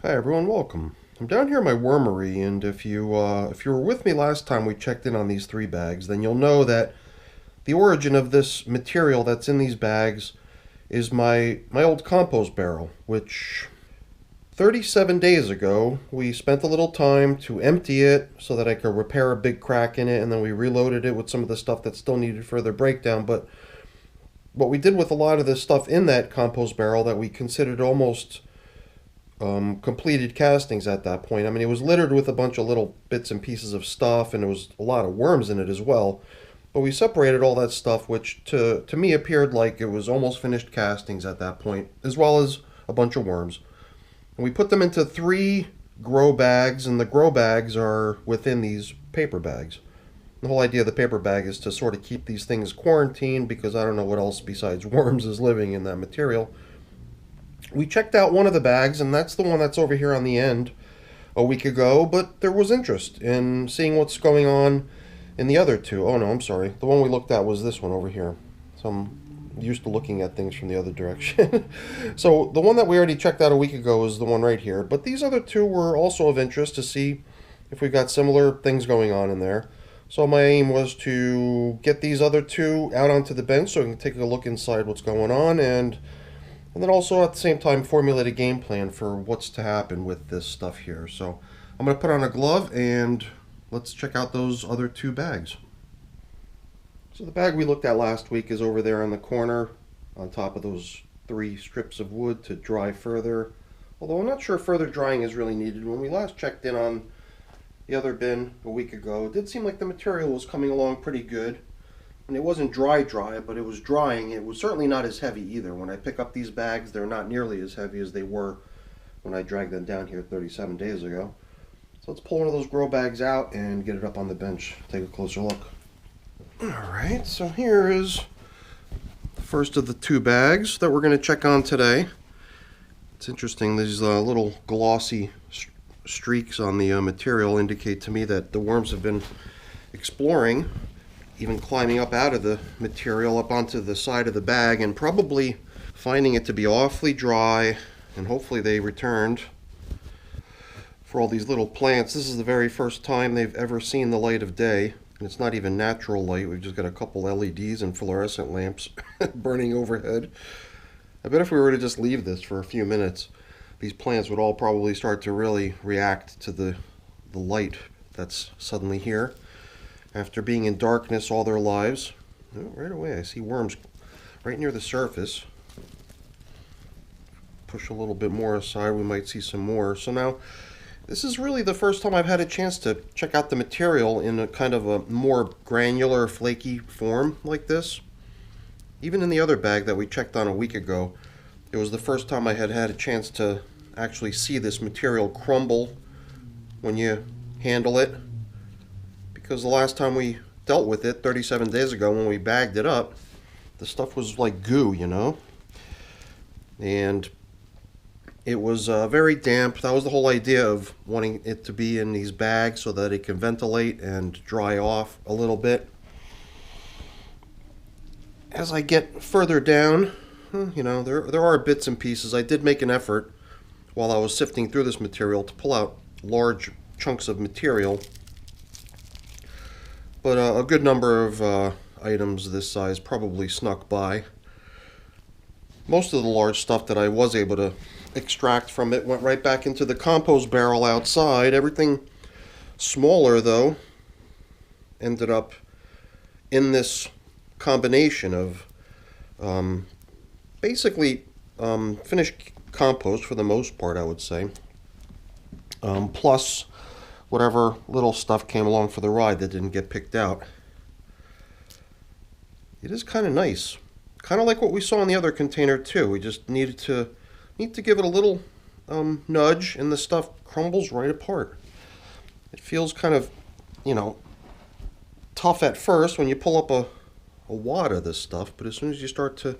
Hi everyone, welcome. I'm down here in my wormery, and if you were with me last time we checked in on these 3 bags, then you'll know that the origin of this material that's in these bags is my old compost barrel, which 37 days ago we spent a little time to empty it so that I could repair a big crack in it, and then we reloaded it with some of the stuff that still needed further breakdown. But what we did with a lot of this stuff in that compost barrel that we considered almost completed castings at that point. I mean, it was littered with a bunch of little bits and pieces of stuff, and there was a lot of worms in it as well. But we separated all that stuff, which to me appeared like it was almost finished castings at that point, as well as a bunch of worms. And we put them into 3 grow bags, and the grow bags are within these paper bags. The whole idea of the paper bag is to sort of keep these things quarantined, because I don't know what else besides worms is living in that material. We checked out one of the bags, and that's the one that's over here on the end a week ago, but there was interest in seeing what's going on in the other 2. Oh no, I'm sorry. The one we looked at was this one over here. So I'm used to looking at things from the other direction. So the one that we already checked out a week ago is the one right here, but these other 2 were also of interest to see if we've got similar things going on in there. So my aim was to get these other 2 out onto the bench so we can take a look inside what's going on, and then also at the same time formulate a game plan for what's to happen with this stuff here. So I'm going to put on a glove and let's check out those other 2 bags. So the bag we looked at last week is over there in the corner on top of those 3 strips of wood to dry further. Although I'm not sure further drying is really needed. When we last checked in on the other bin a week ago, it did seem like the material was coming along pretty good. And it wasn't dry, but it was drying. It was certainly not as heavy either. When I pick up these bags, they're not nearly as heavy as they were when I dragged them down here 37 days ago. So let's pull one of those grow bags out and get it up on the bench. Take a closer look. Alright, so here is the first of the 2 bags that we're going to check on today. It's interesting, these little glossy streaks on the material indicate to me that the worms have been exploring, even climbing up out of the material up onto the side of the bag and probably finding it to be awfully dry, and hopefully they returned for all these little plants. This is the very first time they've ever seen the light of day, and it's not even natural light. We've just got a couple LEDs and fluorescent lamps burning overhead. I bet if we were to just leave this for a few minutes, these plants would all probably start to really react to the light that's suddenly here after being in darkness all their lives. Oh, right away I see worms right near the surface. Push a little bit more aside, we might see some more. So now, this is really the first time I've had a chance to check out the material in a kind of a more granular, flaky form like this. Even in the other bag that we checked on a week ago, it was the first time I had had a chance to actually see this material crumble when you handle it. Because the last time we dealt with it, 37 days ago, when we bagged it up, the stuff was like goo, you know? And it was very damp. That was the whole idea of wanting it to be in these bags so that it can ventilate and dry off a little bit. As I get further down, you know, there are bits and pieces. I did make an effort while I was sifting through this material to pull out large chunks of material. But a good number of items this size probably snuck by. Most of the large stuff that I was able to extract from it went right back into the compost barrel outside. Everything smaller, though, ended up in this combination of basically finished compost for the most part, I would say, plus whatever little stuff came along for the ride that didn't get picked out. It is kind of nice. Kind of like what we saw in the other container too. We just need to give it a little nudge and the stuff crumbles right apart. It feels kind of, you know, tough at first when you pull up a wad of this stuff, but as soon as you start to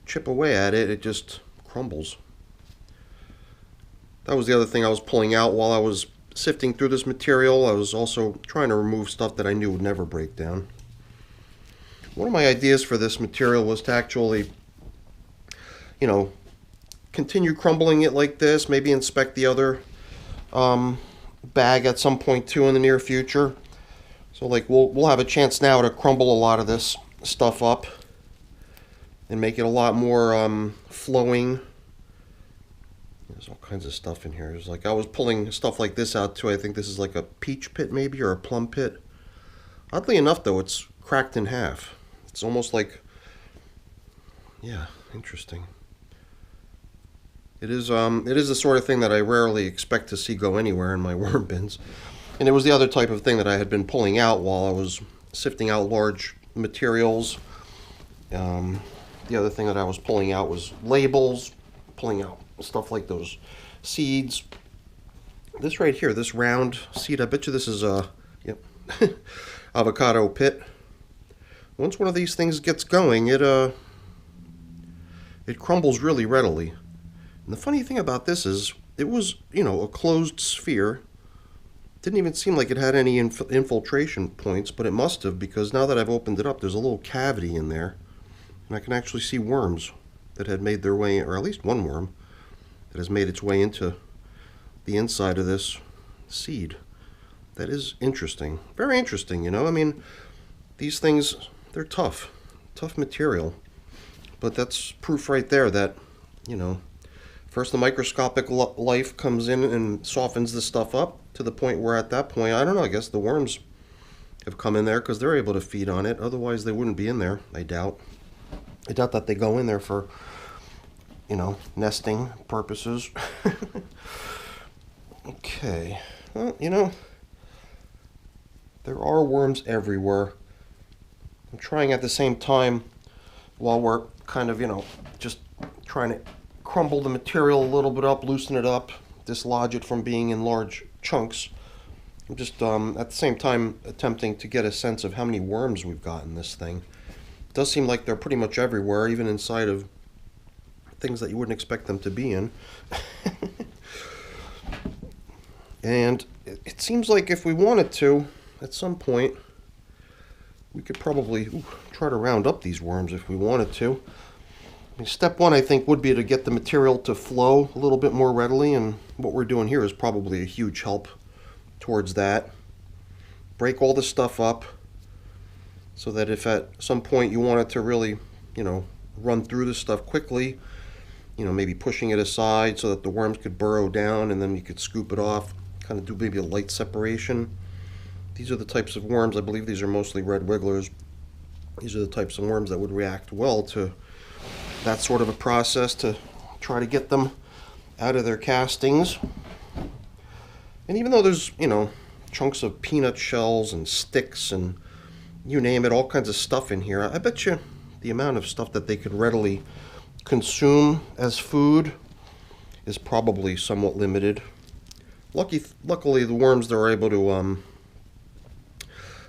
chip away at it, it just crumbles. That was the other thing I was pulling out while I was sifting through this material. I was also trying to remove stuff that I knew would never break down. One of my ideas for this material was to actually, you know, continue crumbling it like this, maybe inspect the other bag at some point too in the near future. So like we'll have a chance now to crumble a lot of this stuff up and make it a lot more flowing. There's all kinds of stuff in here. There's like, I was pulling stuff like this out too. I think this is like a peach pit maybe, or a plum pit. Oddly enough though, it's cracked in half. It's almost like, yeah, interesting. It is the sort of thing that I rarely expect to see go anywhere in my worm bins. And it was the other type of thing that I had been pulling out while I was sifting out large materials. The other thing that I was pulling out was labels, pulling out stuff like those seeds. This right here, this round seed, I bet you this is a avocado pit. Once one of these things gets going, it crumbles really readily. And the funny thing about this is, it was, a closed sphere. Didn't even seem like it had any infiltration points, but it must have, because now that I've opened it up, there's a little cavity in there. And I can actually see worms that had made their way, or at least one worm, that has made its way into the inside of this seed. That is interesting. Very interesting, I mean, these things, they're tough material. But that's proof right there that, first the microscopic life comes in and softens the stuff up to the point where at that point, I don't know, I guess the worms have come in there because they're able to feed on it. Otherwise they wouldn't be in there, I doubt. I doubt that they go in there for, nesting purposes. Okay. Well, there are worms everywhere. I'm trying at the same time, while we're kind of, just trying to crumble the material a little bit up, loosen it up, dislodge it from being in large chunks. I'm just at the same time attempting to get a sense of how many worms we've got in this thing. It does seem like they're pretty much everywhere, even inside of things that you wouldn't expect them to be in. And it seems like if we wanted to, at some point, we could probably try to round up these worms if we wanted to. I mean, step one, I think, would be to get the material to flow a little bit more readily, and what we're doing here is probably a huge help towards that. Break all the stuff up so that if at some point you wanted to really, run through this stuff quickly, maybe pushing it aside so that the worms could burrow down and then you could scoop it off, kind of do maybe a light separation. These are the types of worms, I believe these are mostly red wigglers. These are the types of worms that would react well to that sort of a process, to try to get them out of their castings. And even though there's, chunks of peanut shells and sticks and you name it, all kinds of stuff in here, I bet you the amount of stuff that they could readily consume as food is probably somewhat limited. Luckily, the worms, they're able to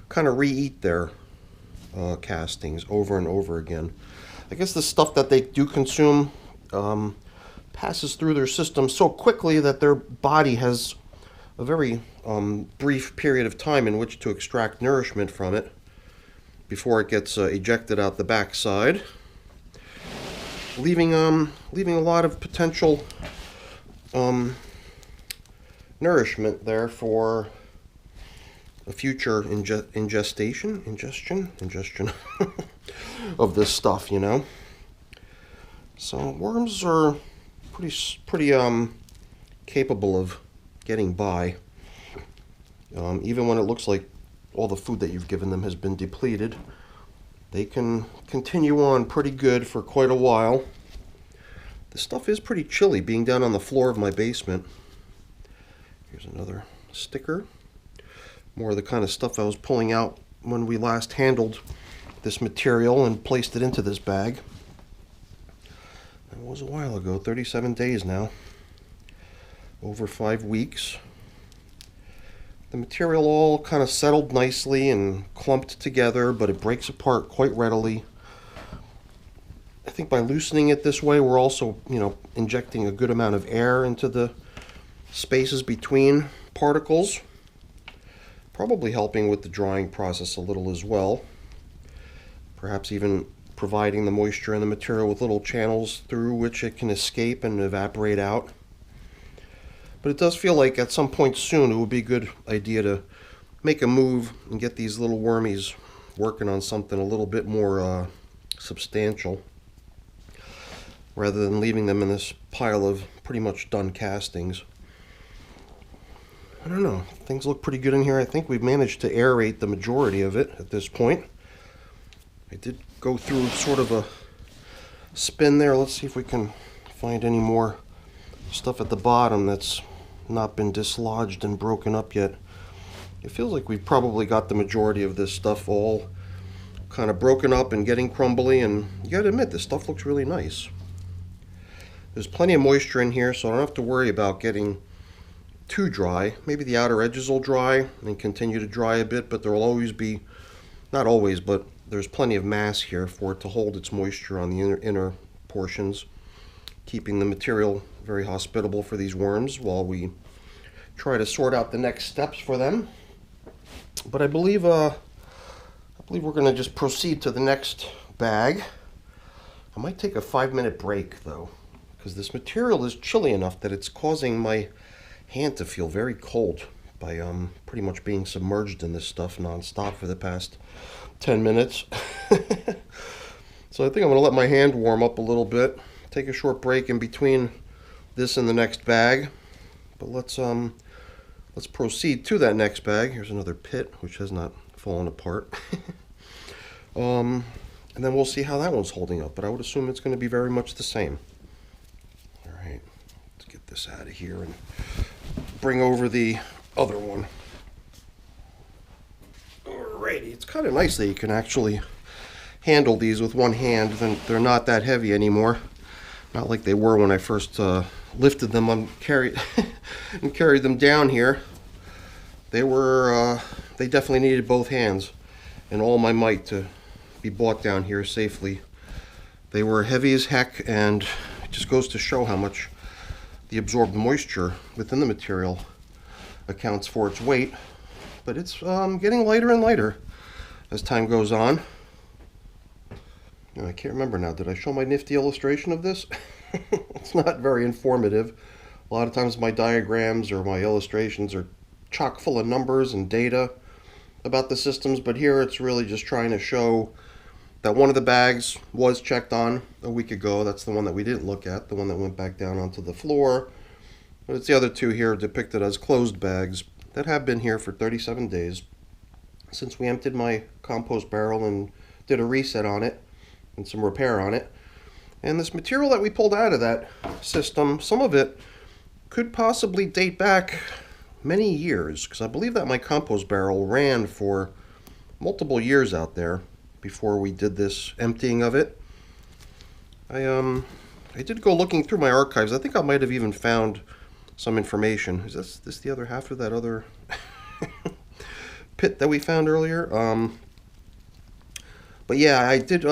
kind of re-eat their castings over and over again. I guess the stuff that they do consume passes through their system so quickly that their body has a very brief period of time in which to extract nourishment from it before it gets ejected out the backside, leaving a lot of potential nourishment there for a future ingestion of this stuff, So worms are pretty capable of getting by, even when it looks like all the food that you've given them has been depleted. They can continue on pretty good for quite a while. This stuff is pretty chilly, being down on the floor of my basement. Here's another sticker. More of the kind of stuff I was pulling out when we last handled this material and placed it into this bag. That was a while ago, 37 days now. Over 5 weeks. The material all kind of settled nicely and clumped together, but it breaks apart quite readily. I think by loosening it this way, we're also, injecting a good amount of air into the spaces between particles. Probably helping with the drying process a little as well. Perhaps even providing the moisture in the material with little channels through which it can escape and evaporate out. But it does feel like at some point soon it would be a good idea to make a move and get these little wormies working on something a little bit more substantial, rather than leaving them in this pile of pretty much done castings. I don't know, things look pretty good in here. I think we've managed to aerate the majority of it at this point. I did go through sort of a spin there. Let's see if we can find any more stuff at the bottom that's not been dislodged and broken up yet. It feels like we've probably got the majority of this stuff all kind of broken up and getting crumbly, and you gotta admit, this stuff looks really nice. There's plenty of moisture in here, so I don't have to worry about getting too dry. Maybe the outer edges will dry and continue to dry a bit, but there will always be, not always, but there's plenty of mass here for it to hold its moisture on the inner portions, keeping the material very hospitable for these worms while we try to sort out the next steps for them. But I believe we're going to just proceed to the next bag. I might take a 5-minute break though, because this material is chilly enough that it's causing my hand to feel very cold by pretty much being submerged in this stuff non-stop for the past 10 minutes. So I think I'm going to let my hand warm up a little bit, take a short break in between this and the next bag. But let's proceed to that next bag. Here's another pit which has not fallen apart. And then we'll see how that one's holding up, but I would assume it's going to be very much the same. All right, let's get this out of here and bring over the other one. Alrighty, it's kind of nice that you can actually handle these with one hand. They're not that heavy anymore. Not like they were when I first lifted them and carried them down here. They definitely needed both hands and all my might to be brought down here safely. They were heavy as heck, and it just goes to show how much the absorbed moisture within the material accounts for its weight. But it's getting lighter and lighter as time goes on. I can't remember now, did I show my nifty illustration of this? It's not very informative. A lot of times my diagrams or my illustrations are chock full of numbers and data about the systems, but here it's really just trying to show that one of the bags was checked on a week ago. That's the one that we didn't look at, the one that went back down onto the floor. But it's the other two here depicted as closed bags that have been here for 37 days since we emptied my compost barrel and did a reset on it and some repair on it. And this material that we pulled out of that system, some of it could possibly date back many years, because I believe that my compost barrel ran for multiple years out there before we did this emptying of it. I did go looking through my archives. I think I might have even found some information. Is this the other half of that other pit that we found earlier? But yeah, I did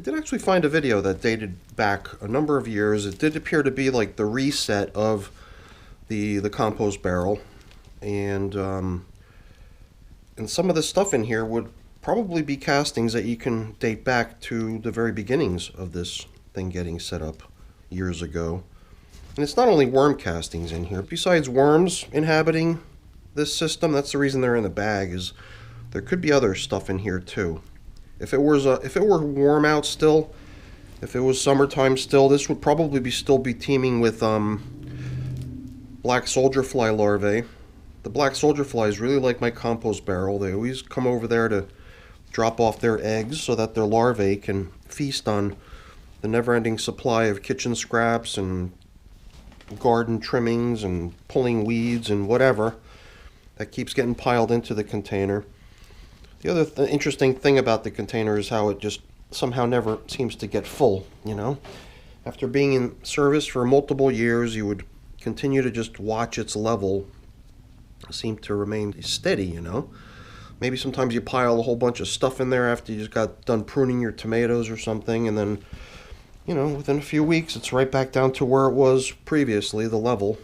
actually find a video that dated back a number of years. It did appear to be like the reset of the compost barrel, and some of the stuff in here would probably be castings that you can date back to the very beginnings of this thing getting set up years ago. And it's not only worm castings in here. Besides worms inhabiting this system, that's the reason they're in the bag, is there could be other stuff in here too. If it were warm out still, if it was summertime still, this would probably still be teeming with black soldier fly larvae. The black soldier flies really like my compost barrel. They always come over there to drop off their eggs so that their larvae can feast on the never-ending supply of kitchen scraps and garden trimmings and pulling weeds and whatever that keeps getting piled into the container. The other interesting thing about the container is how it just somehow never seems to get full, you know? After being in service for multiple years, you would continue to just watch its level seem to remain steady, you know? Maybe sometimes you pile a whole bunch of stuff in there after you just got done pruning your tomatoes or something, and then, you know, within a few weeks, it's right back down to where it was previously, the level.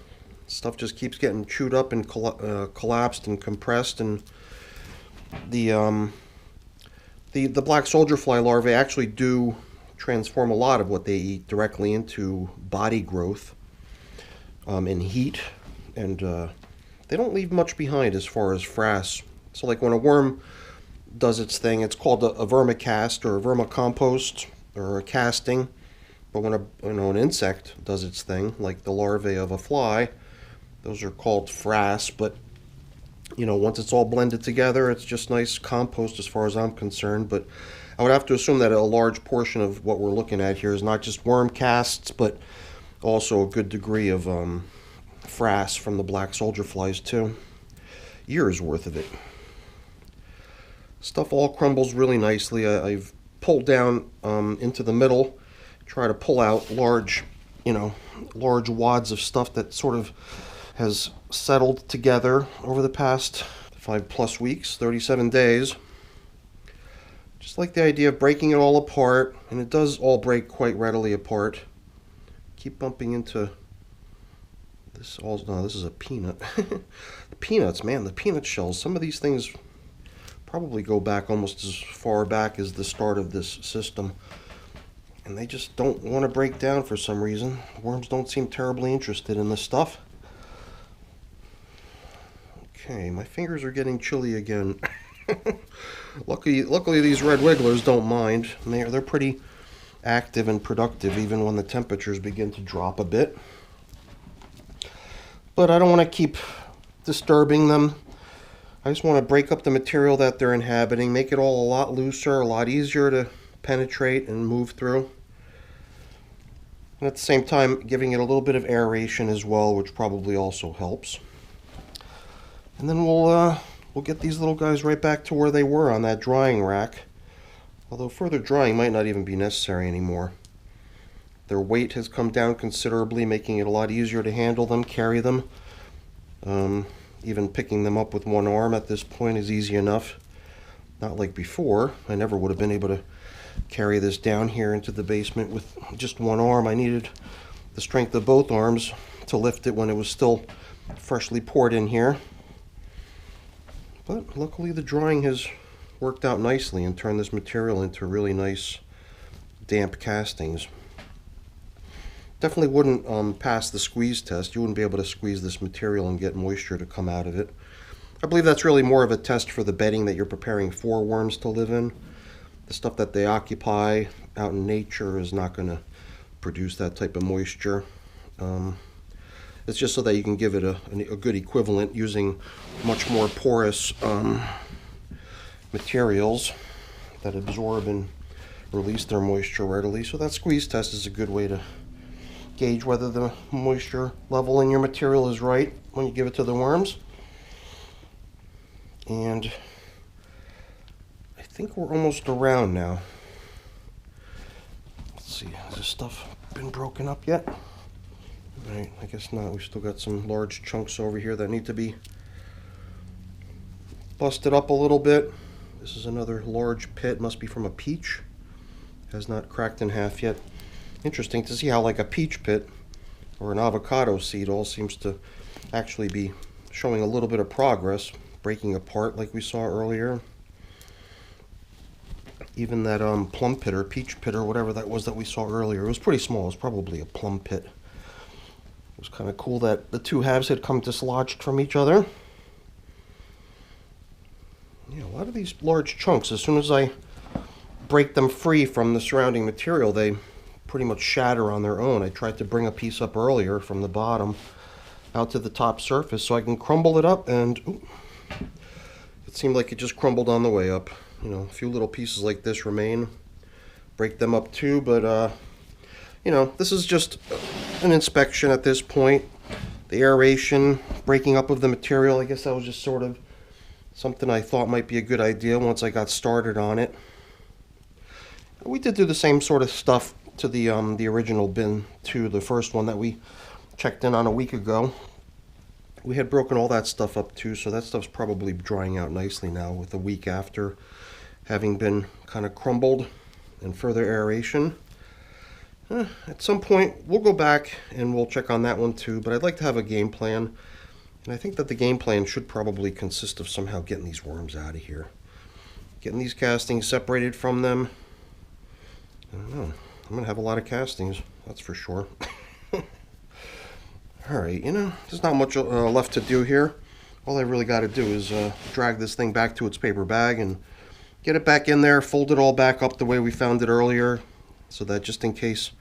Stuff just keeps getting chewed up and collapsed and compressed, and the The black soldier fly larvae actually do transform a lot of what they eat directly into body growth and heat, and they don't leave much behind as far as frass. So like when a worm does its thing, it's called a vermicast or a vermicompost or a casting. But when an insect does its thing, like the larvae of a fly, those are called frass. But once it's all blended together, it's just nice compost as far as I'm concerned. But I would have to assume that a large portion of what we're looking at here is not just worm casts, but also a good degree of frass from the black soldier flies too. Years worth of it. Stuff all crumbles really nicely. I've pulled down into the middle, try to pull out large wads of stuff that sort of has settled together over the past 5+ weeks, 37 days. Just like the idea of breaking it all apart, and it does all break quite readily apart. Keep bumping into this. No, this is a peanut. The peanuts, man, the peanut shells. Some of these things probably go back almost as far back as the start of this system. And they just don't want to break down for some reason. Worms don't seem terribly interested in this stuff. Okay, my fingers are getting chilly again. Luckily these red wigglers don't mind. They're pretty active and productive even when the temperatures begin to drop a bit. But I don't want to keep disturbing them. I just want to break up the material that they're inhabiting, make it all a lot looser, a lot easier to penetrate and move through. And at the same time, giving it a little bit of aeration as well, which probably also helps. And then we'll get these little guys right back to where they were on that drying rack. Although further drying might not even be necessary anymore. Their weight has come down considerably, making it a lot easier to handle them, carry them. Even picking them up with one arm at this point is easy enough. Not like before. I never would have been able to carry this down here into the basement with just one arm. I needed the strength of both arms to lift it when it was still freshly poured in here. But luckily the drying has worked out nicely and turned this material into really nice damp castings. Definitely wouldn't pass the squeeze test. You wouldn't be able to squeeze this material and get moisture to come out of it. I believe that's really more of a test for the bedding that you're preparing for worms to live in. The stuff that they occupy out in nature is not going to produce that type of moisture. It's just so that you can give it a good equivalent using much more porous materials that absorb and release their moisture readily. So that squeeze test is a good way to gauge whether the moisture level in your material is right when you give it to the worms. And I think we're almost around now. Let's see, has this stuff been broken up yet? Alright, I guess not. We've still got some large chunks over here that need to be busted up a little bit. This is another large pit, must be from a peach. Has not cracked in half yet. Interesting to see how like a peach pit or an avocado seed all seems to actually be showing a little bit of progress, breaking apart like we saw earlier. Even that plum pit or peach pit or whatever that was that we saw earlier, it was pretty small. It was probably a plum pit. It was kind of cool that the two halves had come dislodged from each other. Yeah, a lot of these large chunks, as soon as I break them free from the surrounding material, they pretty much shatter on their own. I tried to bring a piece up earlier from the bottom out to the top surface so I can crumble it up, and it seemed like it just crumbled on the way up. You know, a few little pieces like this remain. Break them up too, but you know, this is just an inspection at this point. The aeration, breaking up of the material, I guess that was just sort of something I thought might be a good idea once I got started on it. We did do the same sort of stuff to the original bin, to the first one that we checked in on a week ago. We had broken all that stuff up too, so that stuff's probably drying out nicely now with a week after having been kind of crumbled and further aeration. At some point we'll go back and we'll check on that one too, but I'd like to have a game plan, and I think that the game plan should probably consist of somehow getting these worms out of here. Getting these castings separated from them. I don't know. I'm going to have a lot of castings, that's for sure. Alright, you know, there's not much left to do here. All I really got to do is drag this thing back to its paper bag and get it back in there, fold it all back up the way we found it earlier, so that just in case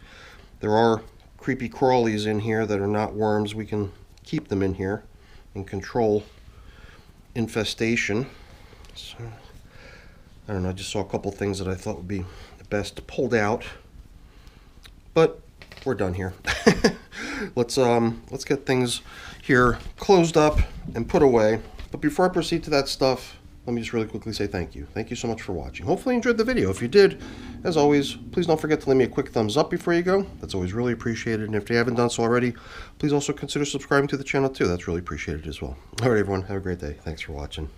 there are creepy crawlies in here that are not worms, we can keep them in here and control infestation. So, I don't know, I just saw a couple things that I thought would be the best pulled out, but we're done here. Let's get things here closed up and put away. But before I proceed to that stuff, let me just really quickly say thank you. Thank you so much for watching. Hopefully you enjoyed the video. If you did, as always, please don't forget to leave me a quick thumbs up before you go. That's always really appreciated. And if you haven't done so already, please also consider subscribing to the channel too. That's really appreciated as well. All right, everyone, have a great day. Thanks for watching.